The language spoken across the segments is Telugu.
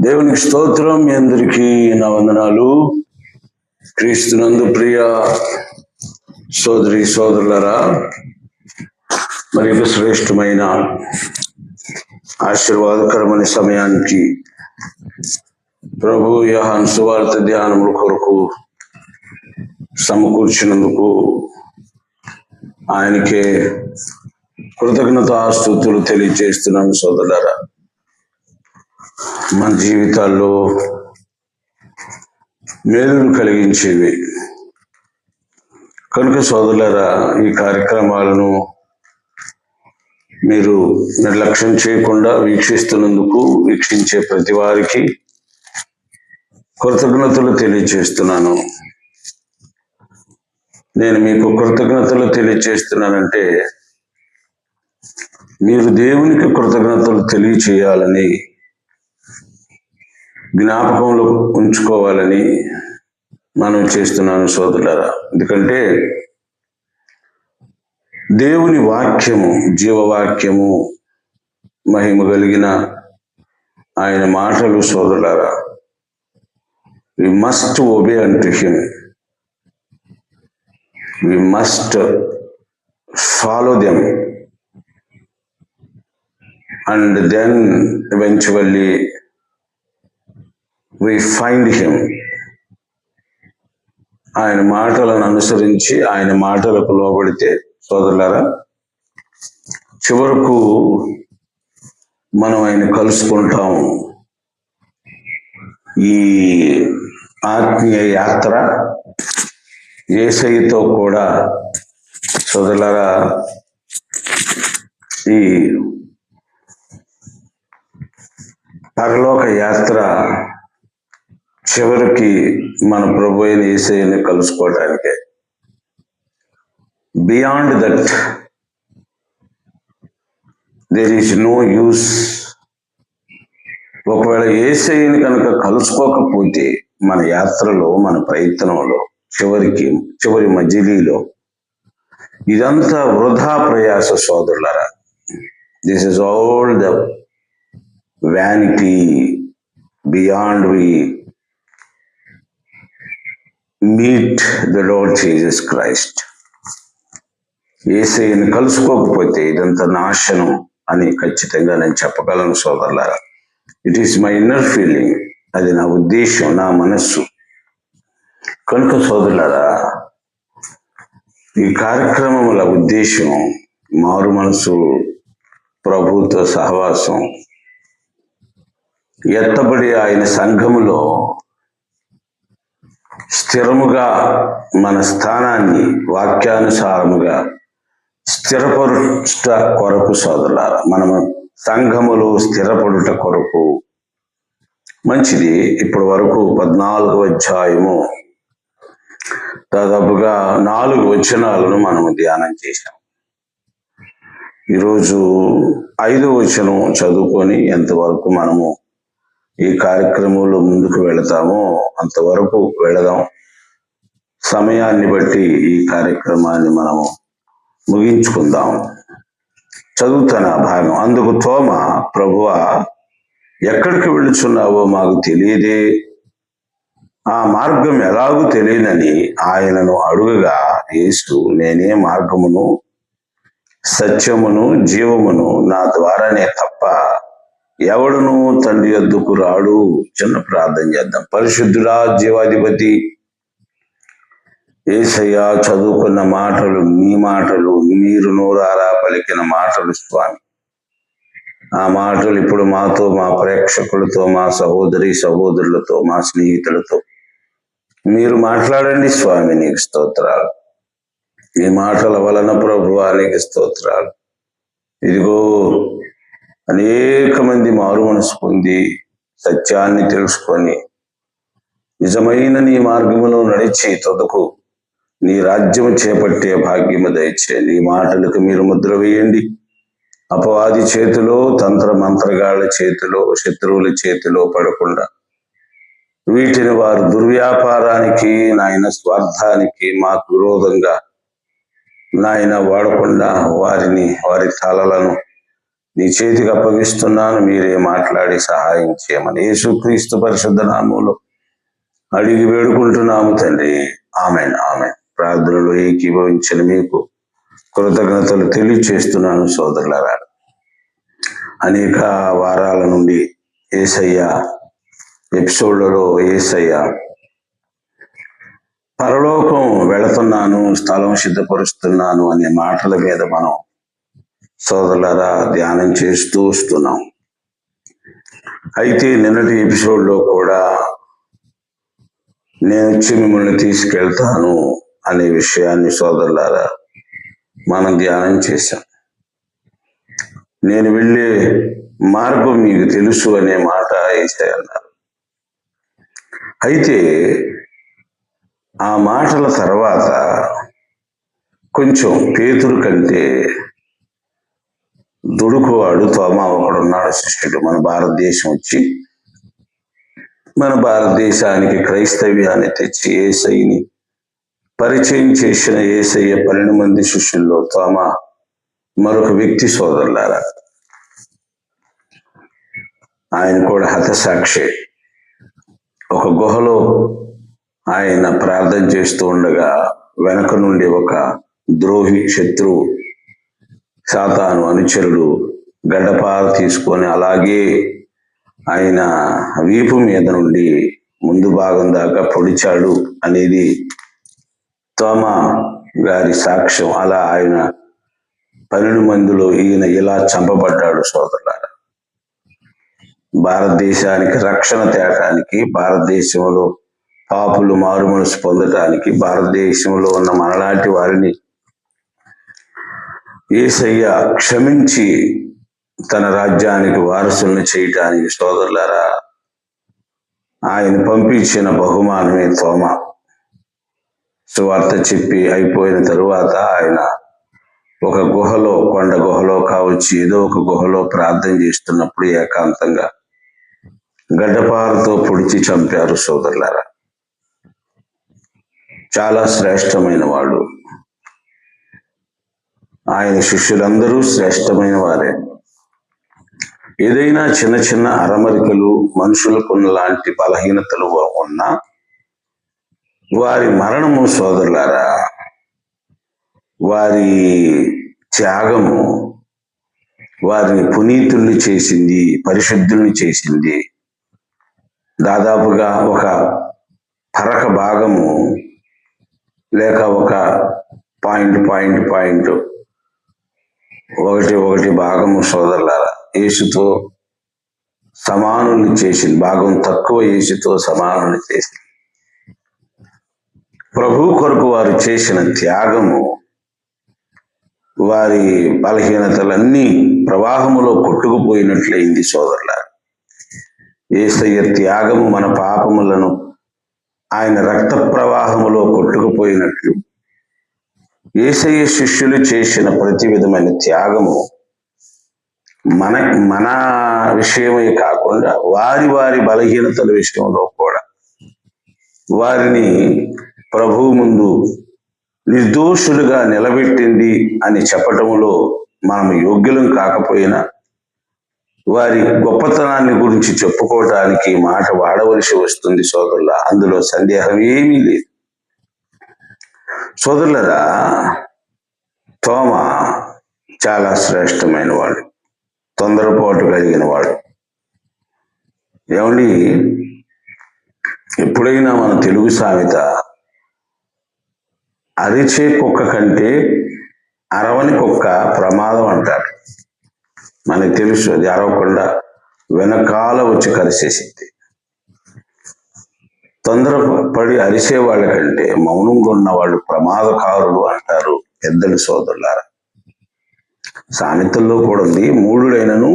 దేవునికి స్తోత్రం. మీ అందరికీ నా వందనాలు. క్రీస్తునందు ప్రియ సోదరి సోదరులరా, మరి శ్రేష్టమైన ఆశీర్వాదకరమైన సమయానికి ప్రభు యోహాను సువార్త ధ్యానముల కొరకు సమకూర్చినందుకు ఆయనకే కృతజ్ఞతాస్తుతులు తెలియజేస్తున్నాను. సోదరులారా, మన జీవితాల్లో మేలును కలిగించేవి కనుక సోదరులారా, ఈ కార్యక్రమాలను మీరు నిర్లక్ష్యం చేయకుండా వీక్షిస్తున్నందుకు వీక్షించే ప్రతి వారికి కృతజ్ఞతలు తెలియజేస్తున్నాను. నేను మీకు కృతజ్ఞతలు తెలియజేస్తున్నానంటే మీరు దేవునికి కృతజ్ఞతలు తెలియచేయాలని, జ్ఞాపకంలో ఉంచుకోవాలని మనం చేస్తున్నాను సోదరులారా. ఎందుకంటే దేవుని వాక్యము జీవవాక్యము, మహిమ కలిగిన ఆయన మాటలు సోదరులారా, we must obey unto him, we must follow them, and then eventually we find him. ఆయన మాటలను అనుసరించి ఆయన మాటలకు లోబడితే సోదరులారా, చివరకు మనం ఆయన కలుసుకుంటాము. ఈ ఆత్మీయ యాత్ర యేసయ్యతో కూడా సోదరులారా, ఈ పరలోక యాత్ర చివరికి మన ప్రభు అయిన యేసయ్యని కలుసుకోవటానికే. Beyond that there is no use. ఒకవేళ యేసయ్యని కనుక కలుసుకోకపోతే మన యాత్రలో, మన ప్రయత్నంలో, చివరి మజిలీలో ఇదంతా వృధా ప్రయాస సోదరులారా. This is all the vanity beyond we meet the Lord Jesus Christ. యేసయ్యని కలుసుకోకపోతే ఇదంతా నాశనం అని ఖచ్చితంగా నేను చెప్పగలను సోదరులారా. It is my inner feeling, అది నా ఉద్దేశం, నా మనస్సు. కనుక సోదరులారా, ఈ కార్యక్రమముల ఉద్దేశం మారు మనసు, ప్రభుతో సహవాసం, ఎత్తబడి ఆయన సంఘములో స్థిరముగా మన స్థానాన్ని వాక్యానుసారముగా స్థిరపరుట కొరకు సోదరులారా, మనము సంఘములో స్థిరపడుట కొరకు మంచిది. ఇప్పటి వరకు 14వ అధ్యాయము దాదాపుగా 4 వచనాలను మనము ధ్యానం చేశాం. ఈరోజు 5వ వచనం చదువుకొని ఎంతవరకు మనము ఈ కార్యక్రమంలో ముందుకు వెళతామో అంతవరకు వెళదాం. సమయాన్ని బట్టి ఈ కార్యక్రమాన్ని మనము ముగించుకుందాం. చదువుతాను ఆ భాగం. అందుకు తోమా, ప్రభువా, ఎక్కడికి వెళుచున్నావో మాకు తెలియదే, ఆ మార్గం ఎలాగూ తెలియనని ఆయనను అడుగగా, యేసు, నేనే మార్గమును సత్యమును జీవమును, నా ద్వారానే తప్ప ఎవడును తండ్రి యొద్దకు రాడు. చిన్న ప్రార్థన చేద్దాం. పరిశుద్ధుడా, జీవాధిపతి యేసయ్య, చదువుకున్న మాటలు మీ మాటలు, మీరు నోరారా పలికిన మాటలు స్వామి. ఆ మాటలు ఇప్పుడు మాతో, మా ప్రేక్షకులతో, మా సహోదరి సహోదరులతో, మా స్నేహితులతో మీరు మాట్లాడండి స్వామి. నీకు స్తోత్రాలు. ఈ మాటల వలన ప్రభువా నీకు స్తోత్రాలు. ఇదిగో అనేక మంది మారు మనసు పొంది సత్యాన్ని తెలుసుకొని నిజమైన నీ మార్గములో నడిచి తుదకు నీ రాజ్యము చేపట్టే భాగ్యము దయచేయండి. ఈ మాటలకు మీరు ముద్ర వేయండి. అపవాది చేతిలో, తంత్ర మంత్రగాళ్ల చేతిలో, శత్రువుల చేతిలో పడకుండా వీటిని వారు దుర్వ్యాపారానికి, నాయన స్వార్థానికి, మాకు విరోధంగా నాయన వాడకుండా వారి తలలను నీ చేతికి అప్పగిస్తున్నాను, మీరే మాట్లాడి సహాయం చేయమని యేసుక్రీస్తు పరిశుద్ధ నామములో అడిగి వేడుకుంటున్నాము తండ్రి. ఆమేన్. ఆమేన్. ప్రార్థనలో ఏకీభవించిన మీకు కృతజ్ఞతలు తెలియచేస్తున్నాను సోదరులారా. అనేక వారాల నుండి యేసయ్య ఎపిసోడ్లలో యేసయ్య పరలోకం వెళుతున్నాను, స్థలం సిద్ధపరుస్తున్నాను అనే మాటల మీద మనం సోదరులారా ధ్యానం చేస్తూ వస్తున్నాం. అయితే నిన్నటి ఎపిసోడ్లో కూడా నేను వచ్చి మిమ్మల్ని తీసుకెళ్తాను అనే విషయాన్ని సోదరులారా మనం ధ్యానం చేశాం. నేను వెళ్ళే మార్గం మీకు తెలుసు అనే మాట యేసయ్య అన్నారు. అయితే ఆ మాటల తర్వాత కొంచెం పేతురు కంటే దుడుకువాడు తోమా ఒకడున్నాడు శిష్యుడు. మన భారతదేశం వచ్చి మన భారతదేశానికి క్రైస్తవ్యాన్ని తెచ్చి యేసయ్యని పరిచయం చేసిన యేసయ్య 12 మంది శిష్యుల్లో తోమా మరొక వ్యక్తి సోదరులారా. ఆయన కూడా హతసాక్షి. ఒక గుహలో ఆయన ప్రార్థన చేస్తూ ఉండగా వెనక నుండి ఒక ద్రోహి, శత్రువు, సాతాను అనుచరుడు గడ్డపార తీసుకొని అలాగే ఆయన వీపు మీద నుండి ముందు భాగం దాకా పొడిచాడు అనేది తోమా గారి సాక్ష్యం. అలా ఆయన 12 మందిలో ఈయన ఇలా చంపబడ్డాడు సోదరులారా. భారతదేశానికి రక్షణ తేటానికి, భారతదేశంలో పాపులు మారు మనసు పొందటానికి, భారతదేశంలో ఉన్న మనలాంటి వారిని యేసయ్య క్షమించి తన రాజ్యానికి వారసులను చేయటానికి సోదరులారా ఆయన పంపించిన బహుమానమే తోమా. సువార్త చెప్పి అయిపోయిన తరువాత ఆయన ఒక గుహలో, కొండ గుహలో కావచ్చు, ఏదో ఒక గుహలో ప్రార్థన చేస్తున్నప్పుడు ఏకాంతంగా గడ్డపారతో పొడిచి చంపారు సోదరులారా. చాలా శ్రేష్టమైన వాడు. ఆయన శిష్యులందరూ శ్రేష్టమైన వారే. ఏదైనా చిన్న చిన్న అరమరికలు, మనుషులకున్న లాంటి బలహీనతలు ఉన్నా వారి మరణము సోదరులారా, వారి త్యాగము వారిని పునీతుల్ని చేసింది, పరిశుద్ధుల్ని చేసింది. దాదాపుగా ఒక పరక భాగము లేక ఒక పాయింట్ ఒకటి భాగము సోదరులారా యేసుతో సమానుల్ని చేసింది. భాగం తక్కువ యేసుతో సమానుల్ని చేసింది. ప్రభు కొరకు వారు చేసిన త్యాగము వారి బలహీనతలన్నీ ప్రవాహములో కొట్టుకుపోయినట్లయింది సోదరులారా. యేసయ్య త్యాగము మన పాపములను ఆయన రక్త ప్రవాహములో కొట్టుకుపోయినట్లు యేసయ్య శిష్యులు చేసిన ప్రతి విధమైన త్యాగము మన విషయమే కాకుండా వారి వారి బలహీనతల విషయంలో కూడా వారిని ప్రభువు ముందు నిర్దోషులుగా నిలబెట్టింది అని చెప్పటంలో మనం యోగ్యులం కాకపోయినా వారి గొప్పతనాన్ని గురించి చెప్పుకోవటానికి మాట వాడవలసి వస్తుంది సోదరులా. అందులో సందేహం ఏమీ లేదు సోదరులరా. తోమా చాలా శ్రేష్టమైన వాడు, తొందరపాటు కలిగిన వాడు. ఏమండి, ఎప్పుడైనా మన తెలుగు సామెత అరిచే కుక్క కంటే అరవని కుక్క ప్రమాదం అంటారు. మనకు తెలుసు అది అరవకుండా వెనకాల వచ్చి కరిసేసింది. తొందరపడి అరిసే వాళ్ళ కంటే మౌనంగా ఉన్న వాళ్ళు ప్రమాదకారులు అంటారు పెద్దలు సోదరులారా. సామెతల్లో కూడా ఉంది, మూఢుడైనను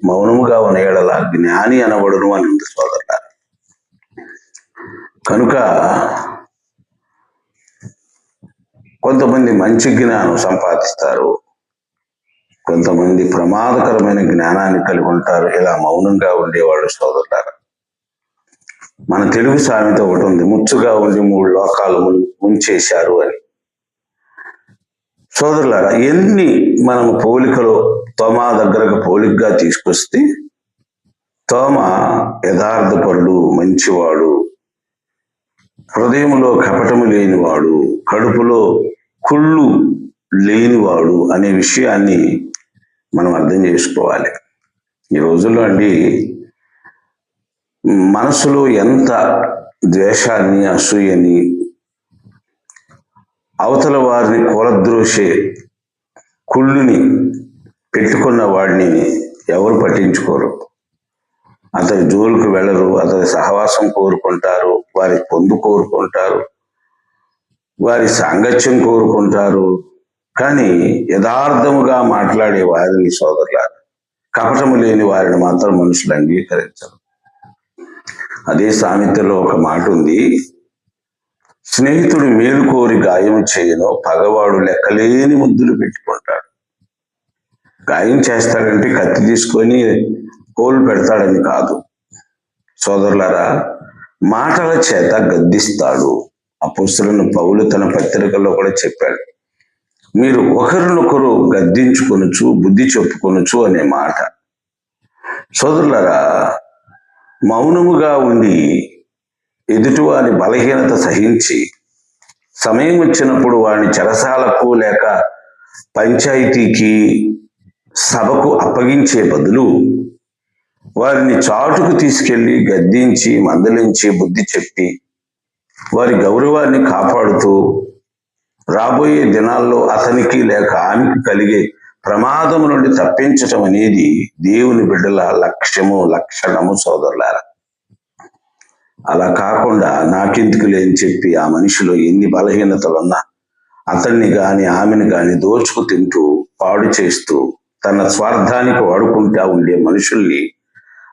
మౌనముగా ఉన్న ఎడల జ్ఞాని అనబడును అని ఉంది సోదరులారా. కనుక కొంతమంది మంచి జ్ఞానం సంపాదిస్తారు, కొంతమంది ప్రమాదకరమైన జ్ఞానాన్ని కలిగి ఉంటారు ఇలా మౌనంగా ఉండేవాళ్ళు సోదరులారా. మన తెలుగు సామెత ఒకటి ఉంది, ముచ్చుగా ఉండి 3 లోకాలు ముంచేశారు అని. సోదరులారా, ఎన్ని మనము పోలికలో తోమా దగ్గరకు పోలికగా తీసుకొస్తే తోమా యథార్థపరుడు, మంచివాడు, హృదయంలో కపటము లేనివాడు, కడుపులో కుళ్ళు లేనివాడు అనే విషయాన్ని మనం అర్థం చేసుకోవాలి. ఈ రోజుల్లో అండి మనసులో ఎంత ద్వేషాన్ని, అసూయని, అవతల వారిని కూలద్రోసే కుళ్ళుని పెట్టుకున్న వాడిని ఎవరు పట్టించుకోరు. అతని జోలికి వెళ్ళరు, అతని సహవాసం కోరుకుంటారు, వారి పొందు కోరుకుంటారు, వారి సాంగత్యం కోరుకుంటారు. కానీ యథార్థముగా మాట్లాడే వారిని, సోదరుల, కపటము లేని వారిని మాత్రం మనుషులు అంగీకరించరు. అదే సామెతలో ఒక మాట ఉంది, స్నేహితుడు మేలు కోరి గాయం చేయను, పగవాడు లెక్కలేని ముద్దులు పెట్టుకుంటాడు. గాయం చేస్తాడంటే కత్తి తీసుకొని కోలు పెడతాడని కాదు సోదరులారా, మాటల చేత గద్దిస్తాడు. అపోస్తలుడైన పౌలు తన పత్రికల్లో కూడా చెప్పాడు, మీరు ఒకరినొకరు గద్దించుకొనుచు, బుద్ధి చెప్పుకొనుచు అనే మాట. సోదరులారా, మౌనముగా ఉండి ఎదుటివారి బలహీనత సహించి సమయం వచ్చినప్పుడు వారిని చెరసాలకు లేక పంచాయతీకి, సభకు అప్పగించే బదులు వారిని చాటుకు తీసుకెళ్లి గద్దించి, మందలించి, బుద్ధి చెప్పి వారి గౌరవాన్ని కాపాడుతూ రాబోయే దినాల్లో అతనికి లేక ఆమెకు కలిగే ప్రమాదం నుండి తప్పించటం అనేది దేవుని బిడ్డల లక్ష్యము, లక్షణము సోదరులారా. అలా కాకుండా నాకెందుకు లేని చెప్పి ఆ మనిషిలో ఎన్ని బలహీనతలున్నా అతన్ని గాని ఆమెను గాని దోచుకు తింటూ, పాడు చేస్తూ, తన స్వార్థానికి వాడుకుంటా ఉండే మనుషుల్ని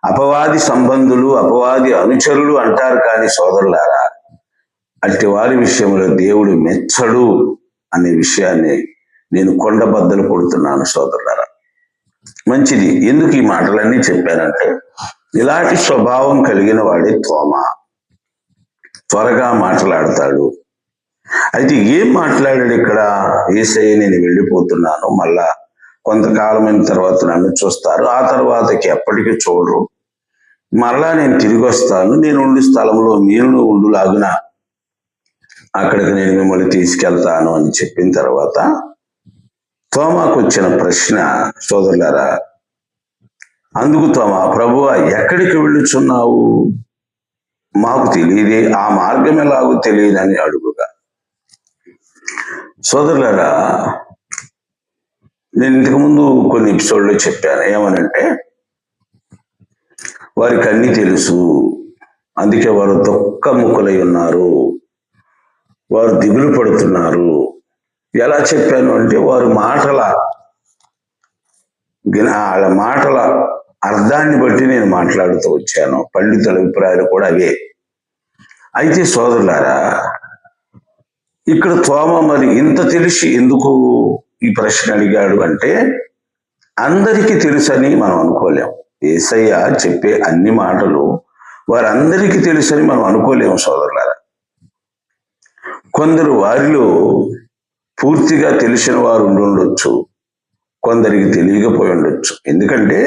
అపవాది సంబంధులు, అపవాది అనుచరులు అంటారు. కానీ సోదరులారా, అట్టి వారి విషయంలో దేవుడు మెచ్చడు అనే విషయాన్ని నేను కొండబద్దలు కొడుతున్నాను సోదరులారా. మంచిది. ఎందుకు ఈ మాటలన్నీ చెప్పానంటే, ఇలాంటి స్వభావం కలిగిన వాడే తోమా. త్వరగా మాట్లాడతాడు. అయితే ఏం మాట్లాడాడు ఇక్కడ? యేసయ్య, నేను వెళ్ళిపోతున్నాను, మళ్ళా కొంతకాలమైన తర్వాత నన్ను చూస్తారు, ఆ తర్వాతకి ఎప్పటికీ చూడరు, మరలా నేను తిరిగి వస్తాను, నేను ఉండు స్థలంలో మీరు ఉండులాగున అక్కడికి నేను మిమ్మల్ని తీసుకెళ్తాను అని చెప్పిన తర్వాత తోమాకు వచ్చిన ప్రశ్న సోదరులారా, అందుకు తోమా, ప్రభువా, ఎక్కడికి వెళ్ళుచున్నావు? మాకు తెలియదే, ఆ మార్గం ఎలాగో తెలియదని అడుగుగా. సోదరులారా, నేను ఇంతకుముందు కొన్ని ఎపిసోడ్లో చెప్పాను, ఏమనంటే వారికి అన్నీ తెలుసు, అందుకే వారు దుఃఖముఖులై ఉన్నారు, వారు దిగులు పడుతున్నారు. ఎలా చెప్పాను అంటే, వారి మాటల అర్థాన్ని బట్టి నేను మాట్లాడుతూ వచ్చాను. పండితుల అభిప్రాయాలు కూడా అవే. అయితే సోదరులారా, ఇక్కడ తోమా మరి ఇంత తెలిసి ఎందుకు ఈ ప్రశ్న అడిగాడు అంటే, అందరికీ తెలుసని మనం అనుకోలేం. యేసయ్య చెప్పే అన్ని మాటలు వారందరికీ తెలుసని మనం అనుకోలేము సోదరులారా. కొందరు వారిలో పూర్తిగా తెలిసిన వారు ఉండొచ్చు, కొందరికి తెలియకపోయి ఉండొచ్చు. ఎందుకంటే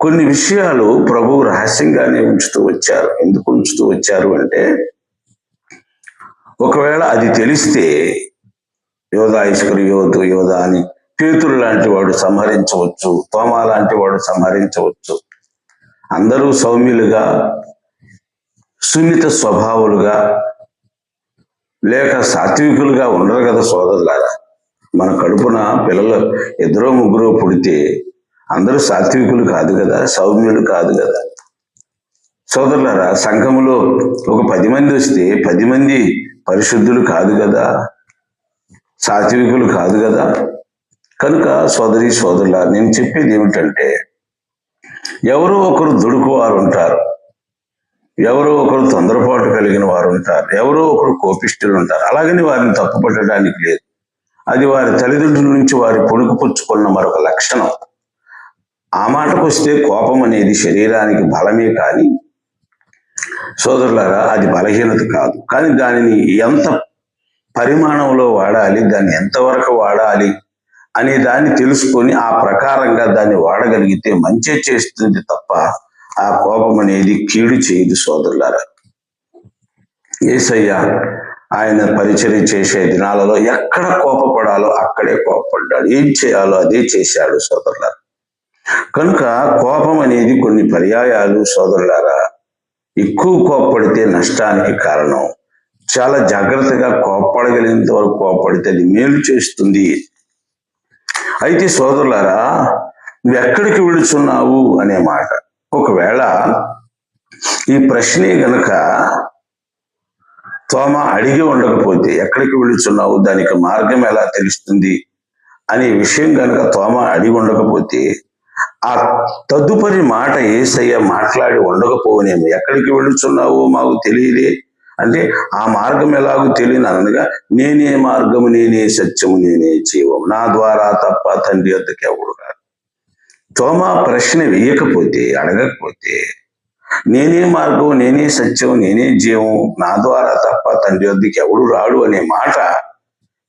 కొన్ని విషయాలు ప్రభువు రహస్యంగానే ఉంచుతూ వచ్చారు. ఎందుకు ఉంచుతూ వచ్చారు అంటే, ఒకవేళ అది తెలిస్తే యోధా ఇస్కరియోతు యోధా అని పేతురు లాంటి వాడు సంహరించవచ్చు, తోమా లాంటి వాడు సంహరించవచ్చు. అందరూ సౌమ్యులుగా, సున్నిత స్వభావులుగా లేక సాత్వికులుగా ఉండరు కదా సోదరులారా. మన కడుపున పిల్లలు ఇద్దరో ముగ్గురో పుడితే అందరూ సాత్వికులు కాదు కదా, సౌమ్యులు కాదు కదా సోదరులారా. సంఘములో ఒక 10 మంది వస్తే 10 మంది పరిశుద్ధులు కాదు కదా, సాత్వికులు కాదు కదా. కనుక సోదరి సోదరులా, నేను చెప్పేది ఏమిటంటే, ఎవరో ఒకరు దుడుకువారు ఉంటారు, ఎవరో ఒకరు తొందరపాటు కలిగిన వారు ఉంటారు, ఎవరో ఒకరు కోపిష్ఠులు ఉంటారు. అలాగని వారిని తప్పుపట్టడానికి లేదు. అది వారి తల్లిదండ్రుల నుంచి వారి పుణుకుపుచ్చుకున్న మరొక లక్షణం. ఆ మాటకు వస్తే కోపం అనేది శరీరానికి బలమే కానీ సోదరులారా, అది బలహీనత కాదు. కానీ దానిని ఎంత పరిమాణంలో వాడాలి, దాన్ని ఎంతవరకు వాడాలి అనే దాన్ని తెలుసుకొని ఆ ప్రకారంగా దాన్ని వాడగలిగితే మంచి చేస్తుంది తప్ప ఆ కోపం అనేది కీడు చేయదు సోదరులారా. యేసయ్య ఆయన పరిచర్య చేసే దినాలలో ఎక్కడ కోపపడాలో అక్కడే కోపపడ్డాడు, ఏం చేయాలో అదే చేశాడు సోదరులారా. కనుక కోపం అనేది కొన్ని పర్యాయాలు సోదరులారా ఎక్కువ కోపపడితే నష్టానికి కారణం. చాలా జాగ్రత్తగా కోపడగలిగినంత వరకు కోపడితే అది మేలు చేస్తుంది. అయితే సోదరులారా, నువ్వు ఎక్కడికి వెళుచున్నావు అనే మాట, ఒకవేళ ఈ ప్రశ్నే గనక తోమ అడిగి ఉండకపోతే, ఎక్కడికి వెళుచున్నావు, దానికి మార్గం ఎలా తెలుస్తుంది అనే విషయం కనుక తోమ అడిగి ఉండకపోతే, ఆ తదుపరి మాట యేసయ్య మాట్లాడి ఉండకపోనేమో. ఎక్కడికి వెళుచున్నావు మాకు తెలియదే అంటే, ఆ మార్గం ఎలాగో తెలియని అనగా, నేనే మార్గము, నేనే సత్యము, నేనే జీవము, నా ద్వారా తప్ప తండ్రి వద్దకు ఎవడు రాడు. తోమా ప్రశ్న వేయకపోతే, అడగకపోతే, నేనే మార్గం, నేనే సత్యం, నేనే జీవం, నా ద్వారా తప్ప తండ్రి వద్దకు ఎవడు రాడు అనే మాట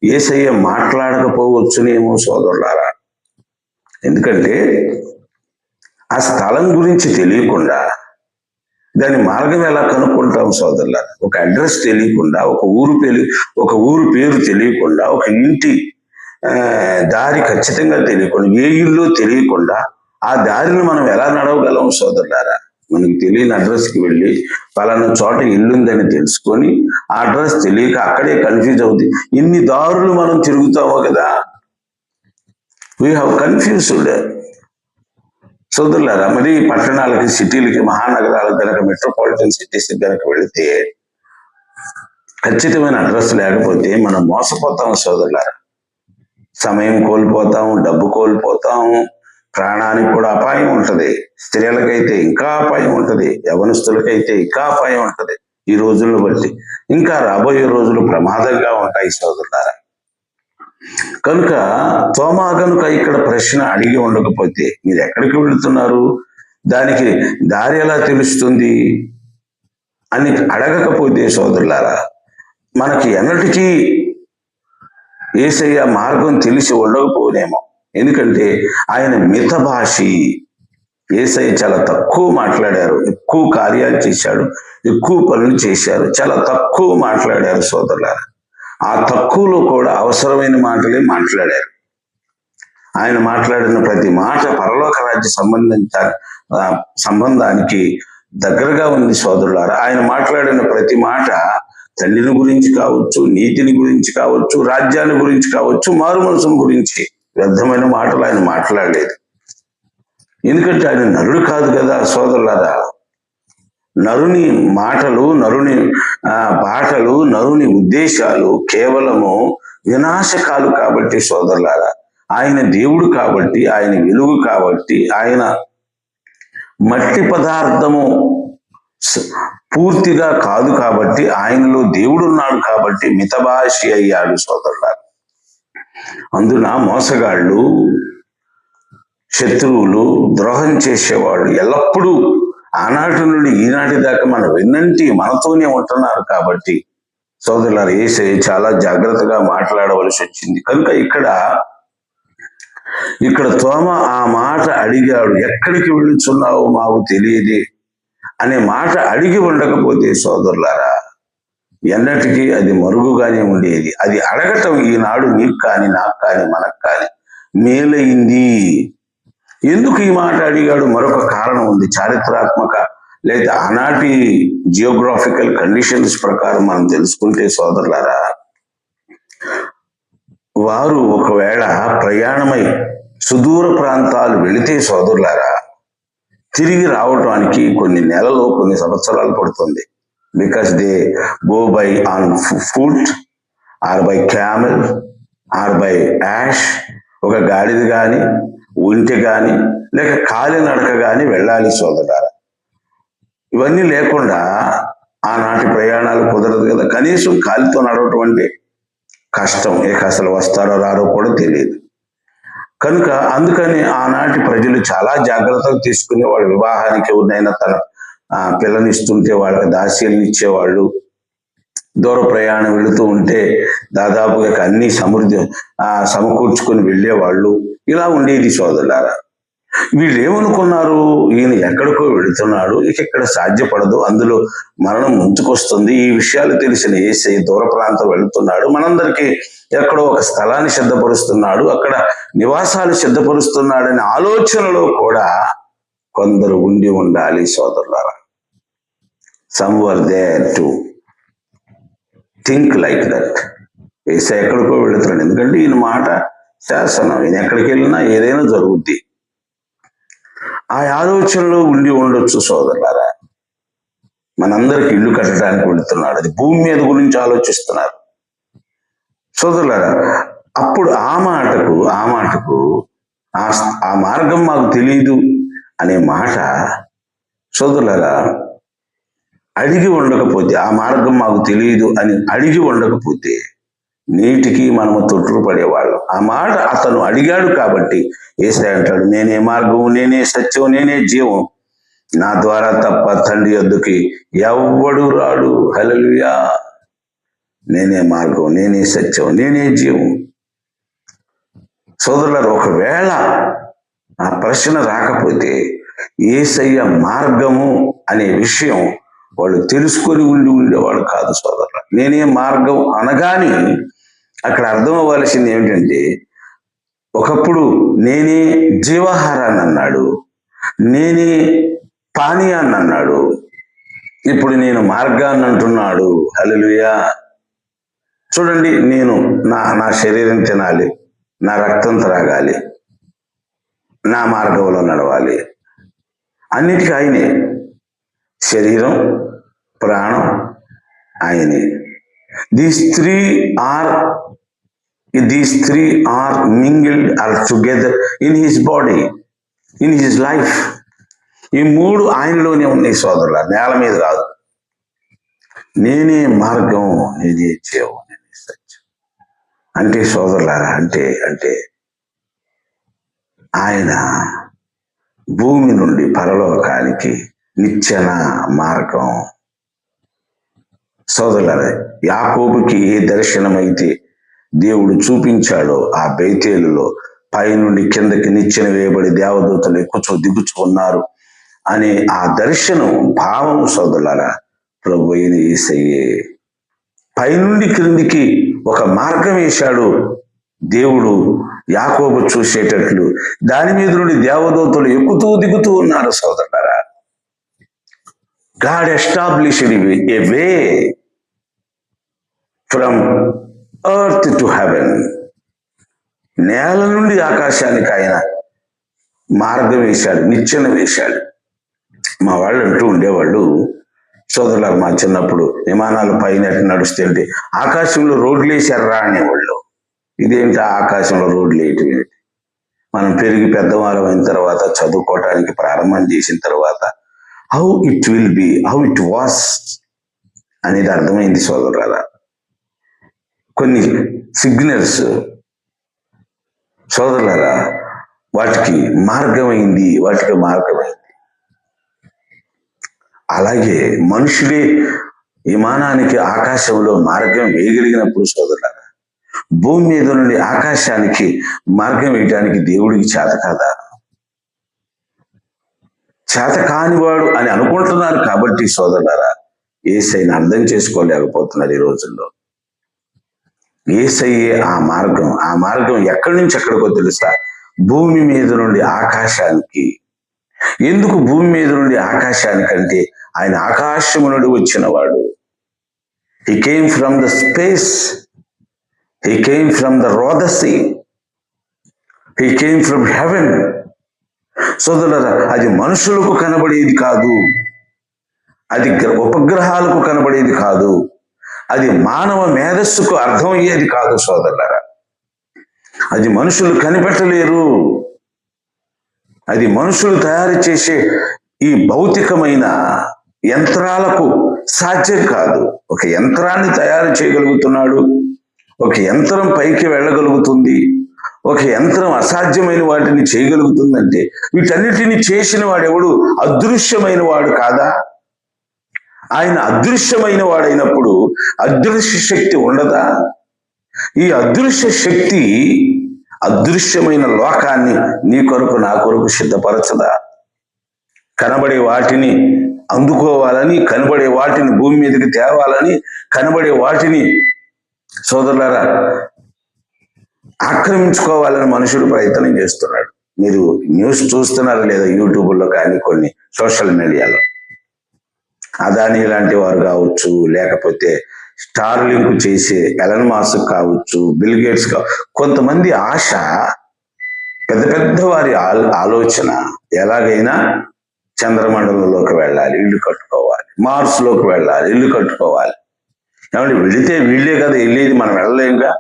యేసయ్య మాట్లాడకపోవచ్చునేమో సోదరులారా. ఎందుకంటే ఆ స్థలం గురించి తెలియకుండా దాని మార్గం ఎలా కనుక్కుంటాం సోదరులారా? ఒక అడ్రస్ తెలియకుండా, ఒక ఊరు పేరు తెలియకుండా, ఒక ఇంటి దారి ఖచ్చితంగా తెలియకుండా, ఏ ఇల్లు తెలియకుండా ఆ దారిని మనం ఎలా నడవగలం సోదరులారా? మనకి తెలియని అడ్రస్కి వెళ్ళి పలానా చోట ఇల్లుందని తెలుసుకొని ఆ అడ్రస్ తెలియక అక్కడే కన్ఫ్యూజ్ అవుతుంది. ఇన్ని దారులు మనం తిరుగుతామో కదా. వీ హ్యావ్ కన్ఫ్యూజ్డ్ సోదరులారా. మరి పట్టణాలకి, సిటీలకి, మహానగరాలకు కనుక, మెట్రోపాలిటన్ సిటీస్ కనుక వెళితే ఖచ్చితమైన అడ్రస్ లేకపోతే మనం మోసపోతాం సోదరులారా. సమయం కోల్పోతాం, డబ్బు కోల్పోతాం, ప్రాణానికి కూడా అపాయం ఉంటది. స్త్రీలకైతే ఇంకా అపాయం ఉంటది, యవనస్తులకైతే ఇంకా అపాయం ఉంటది. ఈ రోజులను బట్టి ఇంకా రాబోయే రోజులు ప్రమాదంగా ఉంటాయి సోదరులారా. కనుక తోమా కనుక ఇక్కడ ప్రశ్న అడిగి ఉండకపోతే, మీరు ఎక్కడికి వెళుతున్నారు, దానికి దారి ఎలా తెలుస్తుంది అని అడగకపోతే సోదరులారా, మనకి ఎన్నటికీ యేసయ్య మార్గం తెలిసి ఉండకపోనేమో. ఎందుకంటే ఆయన మితభాషి. యేసయ్య చాలా తక్కువ మాట్లాడారు, ఎక్కువ కార్యాలు చేశాడు, ఎక్కువ పనులు చేశారు, చాలా తక్కువ మాట్లాడారు సోదరులారా. ఆ తక్కువలో కూడా అవసరమైన మాటలే మాట్లాడారు. ఆయన మాట్లాడిన ప్రతి మాట పరలోక రాజ్య సంబంధానికి దగ్గరగా ఉంది సోదరులారా. ఆయన మాట్లాడిన ప్రతి మాట తండ్రిని గురించి కావచ్చు, నీతిని గురించి కావచ్చు, రాజ్యాన్ని గురించి కావచ్చు, మారు మనసుని గురించి. వ్యర్థమైన మాటలు ఆయన మాట్లాడలేదు. ఎందుకంటే ఆయన నరుడు కాదు కదా సోదరులారా. నరుని మాటలు, నరుని పాటలు, నరుని ఉద్దేశాలు కేవలము వినాశకాలు కాబట్టి సోదరులారా. ఆయన దేవుడు కాబట్టి, ఆయన వెలుగు కాబట్టి, ఆయన మట్టి పదార్థము పూర్తిగా కాదు కాబట్టి, ఆయనలో దేవుడు ఉన్నాడు కాబట్టి మితభాషి అయ్యాడు సోదరులారా. అందున మోసగాళ్ళు, శత్రువులు, ద్రోహం చేసేవాళ్ళు ఎల్లప్పుడూ ఆనాటి నుండి ఈనాటి దాకా మన వెన్నంటి మనతోనే ఉంటున్నారు కాబట్టి సోదరులారా, యేసయ్య చాలా జాగ్రత్తగా మాట్లాడవలసి వచ్చింది. కనుక ఇక్కడ తోమ ఆ మాట అడిగాడు, ఎక్కడికి వెళుచున్నావో మాకు తెలియదే అనే మాట అడిగి ఉండకపోతే సోదరులారా, ఎన్నటికీ అది మరుగుగానే ఉండేది. అది అడగటం ఈనాడు నీకు కానీ, నాకు కానీ, మనకు కానీ మేలైంది. ఎందుకు ఈ మాట అడిగాడు? మరొక కారణం ఉంది. చారిత్రాత్మక లేదా ఆనాటి జియోగ్రాఫికల్ కండిషన్స్ ప్రకారం మనం తెలుసుకుంటే సోదరులారా, వారు ఒకవేళ ప్రయాణమై సుదూర ప్రాంతాలు వెళితే సోదరులారా, తిరిగి రావడానికి కొన్ని నెలలు, కొన్ని సంవత్సరాలు పడుతుంది. Because they go by on foot or by camel or by ass. ఒక గాడిద కానీ, ఒంటె కానీ, లేక కాలినడక కానీ వెళ్ళాలి సోదరులారా. ఇవన్నీ లేకుండా ఆనాటి ప్రయాణాలు కుదరదు కదా. కనీసం కాలితో నడవటం అంటే కష్టం. అసలు వస్తారో రారో కూడా తెలియదు. కనుక అందుకని ఆనాటి ప్రజలు చాలా జాగ్రత్తలు తీసుకుని వాళ్ళ వివాహానికి ఎవరినైనా తన పిల్లనిస్తుంటే వాళ్ళకి దాస్యాలను ఇచ్చేవాళ్ళు. దూర ప్రయాణం వెళుతూ ఉంటే దాదాపుగా అన్ని సమకూర్చుకొని వెళ్ళేవాళ్ళు. ఇలా ఉండేది సోదరులారా. వీళ్ళు ఏమనుకున్నారు, ఈయన ఎక్కడికో వెళుతున్నాడు, ఇక్కడ సాధ్యపడదు, అందులో మరణం ముంచుకొస్తుంది, ఈ విషయాలు తెలిసిన యేసయ్య దూర ప్రాంతం వెళుతున్నాడు, మనందరికీ ఎక్కడో ఒక స్థలాన్ని సిద్ధపరుస్తున్నాడు, అక్కడ నివాసాలు సిద్ధపరుస్తున్నాడనే ఆలోచనలో కూడా కొందరు ఉండి ఉండాలి సోదరులారా. Some were there to think like that. యేసయ్య ఎక్కడికో వెళుతున్నాడు, ఎందుకంటే ఈయన మాట శాసనం, ఈయన ఎక్కడికి వెళ్ళినా ఏదైనా జరుగుద్ది. ఆ ఆలోచనలో ఉండి ఉండొచ్చు సోదరులారా. మనందరికి ఇల్లు కట్టడానికి వెళుతున్నాడు, అది భూమి మీద గురించి ఆలోచిస్తున్నారు సోదరులారా. అప్పుడు ఆ మాటకు ఆ మార్గం మాకు తెలియదు అనే మాట సోదరులారా అడిగి ఉండకపోతే, ఆ మార్గం మాకు తెలియదు అని అడిగి ఉండకపోతే నీటికి మనము తొట్టులు పడేవాళ్ళం. ఆ మాట అతను అడిగాడు కాబట్టి యేసయ్య అంటాడు, నేనే మార్గం, నేనే సత్యం, నేనే జీవం, నా ద్వారా తప్ప తండ్రి యొద్దకి ఎవ్వడు రాడు. హల్లెలూయా. నేనే మార్గం, నేనే సత్యం, నేనే జీవం. సోదరులారు, ఒకవేళ ఆ ప్రశ్న రాకపోతే యేసయ్య మార్గము అనే విషయం వాళ్ళు తెలుసుకొని ఉండేవాడు కాదు సోదరులు. నేనే మార్గం అనగానే అక్కడ అర్థం అవ్వాల్సింది ఏమిటంటే, ఒకప్పుడు నేనే జీవాహారాన్ని అన్నాడు, నేనే పానీయాన్ని అన్నాడు, ఇప్పుడు నేను మార్గాన్ని అంటున్నాడు. హల్లెలూయా. చూడండి, నేను నా శరీరం తినాలి, నా రక్తం త్రాగాలి, నా మార్గంలో నడవాలి, అన్నిటికీ ఆయనే. శరీరం, ప్రాణం ఆయనే. These three are mingled or together in his body, in his life. ఈ మూడు ఆయనలోనే ఉన్నాయి సోదరుల, నేల మీద కాదు. నేనే మార్గం, నేనే జీవం, నేనే సత్యం అంటే సోదరులారా, అంటే ఆయన భూమి నుండి పరలోకానికి నిచ్చెన మార్గం. సోదరులారా, యాకోబుకి ఏ దర్శనమైతే దేవుడు చూపించాడో ఆ బేతేలులో పైనుండి కిందకి నిచ్చెన వేయబడి దేవదూతలు ఎక్కుచూ దిగుచూ ఉన్నారు అనే ఆ దర్శనం భావం సోదరులారా ప్రభు అయిన యేసయ్యే. పైనుండి క్రిందికి ఒక మార్గం వేశాడు దేవుడు యాకోబు చూసేటట్లు. దాని మీద నుండి దేవదూతలు ఎక్కుతూ దిగుతూ ఉన్నారు సోదరులారా. God established a way from earth to heaven. నేల నుండి ఆకాశానికి ఆయన మార్గం వేశాడు, నిచ్చెన వేశాడు. మా వాళ్ళు అంటూ ఉండేవాళ్ళు సోదరులకు, మా చిన్నప్పుడు విమానాలు పైన నడుస్తుంటే ఆకాశంలో రోడ్లు వేశారా అనేవాళ్ళు. ఇదేంటి ఆకాశంలో రోడ్లు వేయటం ఏంటి? మనం పెరిగి పెద్దవాళ్ళం అయిన తర్వాత, చదువుకోవటానికి ప్రారంభం చేసిన తర్వాత how it will be, how it was అనేది అర్థమైంది సోదరులారా. కొన్ని సిగ్నల్స్ సోదరులారా వాటికి మార్గమైంది. అలాగే మనుషులే విమానానికి ఆకాశంలో మార్గం వేయగలిగినప్పుడు సోదరులారా, భూమి మీద నుండి ఆకాశానికి మార్గం వేయటానికి దేవుడికి చేత కాదా? చేత కానివాడు అని అనుకుంటున్నారు కాబట్టి సోదరులారా యేసయ్యని అర్థం చేసుకోలేకపోతున్నారు ఈ రోజుల్లో. యేసయ్యే ఆ మార్గం ఎక్కడి నుంచి ఎక్కడికో తెలుసా? భూమి మీద నుండి ఆకాశానికి. ఎందుకు భూమి మీద నుండి ఆకాశానికంటే ఆయన ఆకాశము నుండి వచ్చినవాడు. He came from the space, he came from the Rodasi, he came from heaven. సోదరులారా, అది మనుషులకు కనబడేది కాదు, అది ఉపగ్రహాలకు కనబడేది కాదు, అది మానవ మేధస్సుకు అర్థమయ్యేది కాదు సోదరులారా. అది మనుషులు కనిపెట్టలేరు, అది మనుషులు తయారు చేసే ఈ భౌతికమైన యంత్రాలకు సాధ్యం కాదు. ఒక యంత్రాన్ని తయారు చేయగలుగుతున్నాడు, ఒక యంత్రం పైకి వెళ్ళగలుగుతుంది, ఒక యంత్రం అసాధ్యమైన వాటిని చేయగలుగుతుందంటే వీటన్నిటిని చేసిన వాడెవడు? అదృశ్యమైన వాడు కాదా? ఆయన అదృశ్యమైన వాడైనప్పుడు అదృశ్య శక్తి ఉండదా? ఈ అదృశ్య శక్తి అదృశ్యమైన లోకాన్ని నీ కొరకు నా కొరకు సిద్ధపరచదా? కనబడే వాటిని అందుకోవాలని, కనబడే వాటిని భూమి మీదకి తేవాలని, కనబడే వాటిని సోదరులారా ఆక్రమించుకోవాలని మనుషుడు ప్రయత్నం చేస్తున్నాడు. మీరు న్యూస్ చూస్తున్నారు లేదా? యూట్యూబ్లో కానీ కొన్ని సోషల్ మీడియాలో అదానీ లాంటి వారు కావచ్చు, లేకపోతే స్టార్ లింక్ చేసే ఎలన్ మాస్క్ కావచ్చు, బిల్ గేట్స్ కొంతమంది ఆశ, పెద్ద పెద్ద వారి ఆలోచన ఎలాగైనా చంద్రమండలంలోకి వెళ్ళాలి, ఇల్లు కట్టుకోవాలి, మార్స్ లోకి వెళ్ళాలి, ఇల్లు కట్టుకోవాలి. ఏమంటే వెళితే వీళ్ళే కదా వెళ్ళేది, మనం వెళ్ళలేంగా.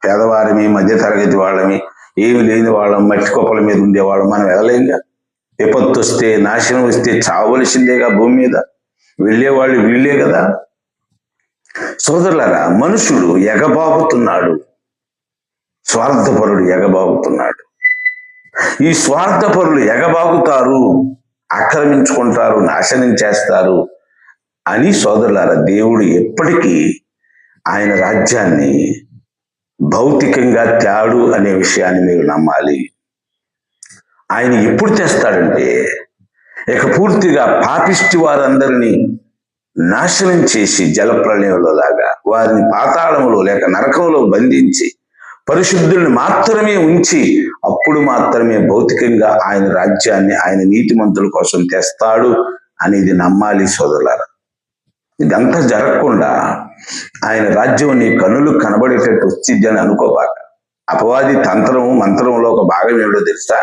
పేదవారిమి, మధ్యతరగతి వాళ్ళమి, ఏమి లేని వాళ్ళం, మట్టి కుప్పల మీద ఉండేవాళ్ళం, మనం వెళ్ళలేంగా. విపత్తు వస్తే, నాశనం వస్తే చావలసిందేగా భూమి మీద. వెళ్ళేవాళ్ళు వీళ్ళే కదా. సోదరులారా, మనుషుడు ఎగబాగుతున్నాడు, స్వార్థపరుడు ఎగబాగుతున్నాడు. ఈ స్వార్థపరులు ఎగబాగుతారు, ఆక్రమించుకుంటారు, నాశనం చేస్తారు అని సోదరులారా, దేవుడు ఎప్పటికీ ఆయన రాజ్యాన్ని భౌతికంగా త్యాడు అనే విషయాన్ని మీరు నమ్మాలి. ఆయన ఎప్పుడు తెస్తాడంటే, ఇక పూర్తిగా పాపిష్టి వారందరినీ నాశనం చేసి జలప్రళయంలో లాగా వారిని పాతాళములో లేక నరకంలో బంధించి పరిశుద్ధుల్ని మాత్రమే ఉంచి అప్పుడు మాత్రమే భౌతికంగా ఆయన రాజ్యాన్ని ఆయన నీతిమంతుల కోసం తెస్తాడు అనేది నమ్మాలి సోదరులారా. ఇదంతా జరగకుండా ఆయన రాజ్యం నీ కన్నులు కనబడేటట్టు వచ్చింది అని అనుకోబాక. అపవాది తంత్రము మంత్రంలో ఒక భాగం ఏమిటో తెలుసా?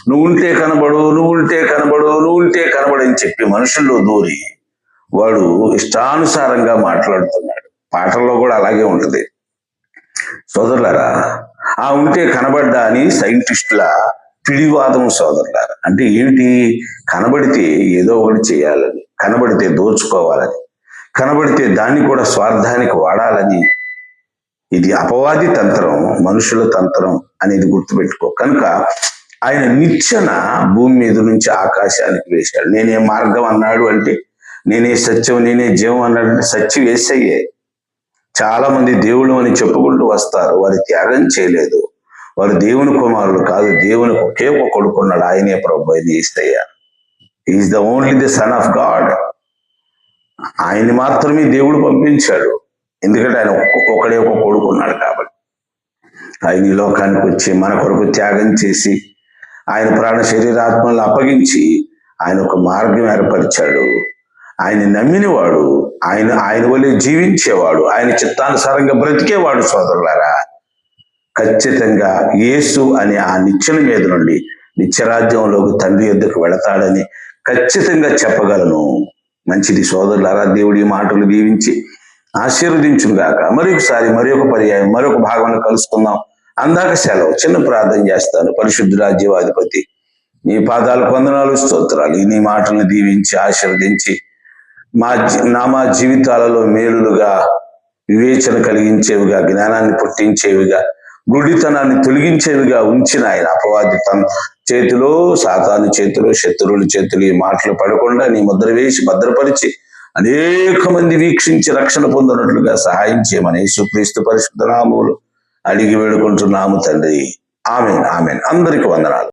నువ్వుంటే కనబడు, నువ్వుంటే కనబడు, నువ్వుంటే కనబడని చెప్పి మనుషుల్లో దూరి వాడు ఇష్టానుసారంగా మాట్లాడుతున్నాడు. పాటల్లో కూడా అలాగే ఉంటది సోదరులారా. ఆ ఉంటే కనబడ్డా అని సైంటిస్టుల పిడివాదం సోదరులారా. అంటే ఏమిటి? కనబడితే ఏదో ఒకటి చేయాలని, కనబడితే దోచుకోవాలని, కనబడితే దాన్ని కూడా స్వార్థానికి వాడాలని. ఇది అపవాది తంత్రం, మనుషుల తంత్రం అనేది గుర్తుపెట్టుకో. కనుక ఆయన నిచ్చెన భూమి మీద నుంచి ఆకాశానికి వేశాడు. నేనే మార్గం అన్నాడు అంటే, నేనే సత్యం, నేనే జీవం అన్నాడు అంటే సత్యం యేసయ్యే. చాలా మంది దేవుడు అని చెప్పుకుంటూ వస్తారు, వారి త్యాగం చేయలేదు. వారు దేవుని కుమారులు కాదు, దేవునికి ఒకే ఒక కొడుకున్నాడు, ఆయనే ప్రభు అయిన యేసయ్య. Is the only the son of God. ఆయన్ని మాత్రమే దేవుడు పంపించాడు, ఎందుకంటే ఆయన ఒకడే ఒక కొడుకున్నాడు కాబట్టి. ఆయన ఈ లోకానికి వచ్చి మన కొరకు త్యాగం చేసి ఆయన ప్రాణ శరీరాత్మలను అప్పగించి ఆయన ఒక మార్గం ఏర్పరిచాడు. ఆయన నమ్మినవాడు, ఆయన వల్లే జీవించేవాడు, ఆయన చిత్తానుసారంగా బ్రతికేవాడు సోదరులారా ఖచ్చితంగా యేసు అనే ఆ నిచ్చెన మీద నుండి నిత్యరాజ్యంలోకి తండ్రి యొద్దకు వెళతాడని ఖచ్చితంగా చెప్పగలను. మంచిది సోదరులారా, దేవుడి మాటలు దీవించి ఆశీర్వదించుగాక. మరొకసారి మరొక పర్యాయం మరొక భాగంలో కలుసుకుందాం. అందాక సెలవు. చిన్న ప్రార్థన చేస్తాను. పరిశుద్ధ రాజ్యాధిపతి, నీ పాదాలు వందనాలు, స్తోత్రాలు. నీ మాటలను దీవించి ఆశీర్వదించి మా జీవితాలలో మేలుగా, వివేచన కలిగించేవిగా, జ్ఞానాన్ని పుట్టించేవిగా, గుడితనాన్ని తొలగించేవిగా ఉంచిన ఆయన అపవాది తన చేతిలో, సాతాను చేతిలో, శత్రువుల చేతిలో ఈ మాటలు పడకుండా నీ ముద్ర వేసి భద్రపరిచి అనేక మంది వీక్షించి రక్షణ పొందినట్లుగా సహాయం చేయమని యేసుక్రీస్తు పరిశుద్ధ నామములో అడిగి వేడుకుంటున్నాము తండ్రి. Amen, amen. అందరికి వందనాలు.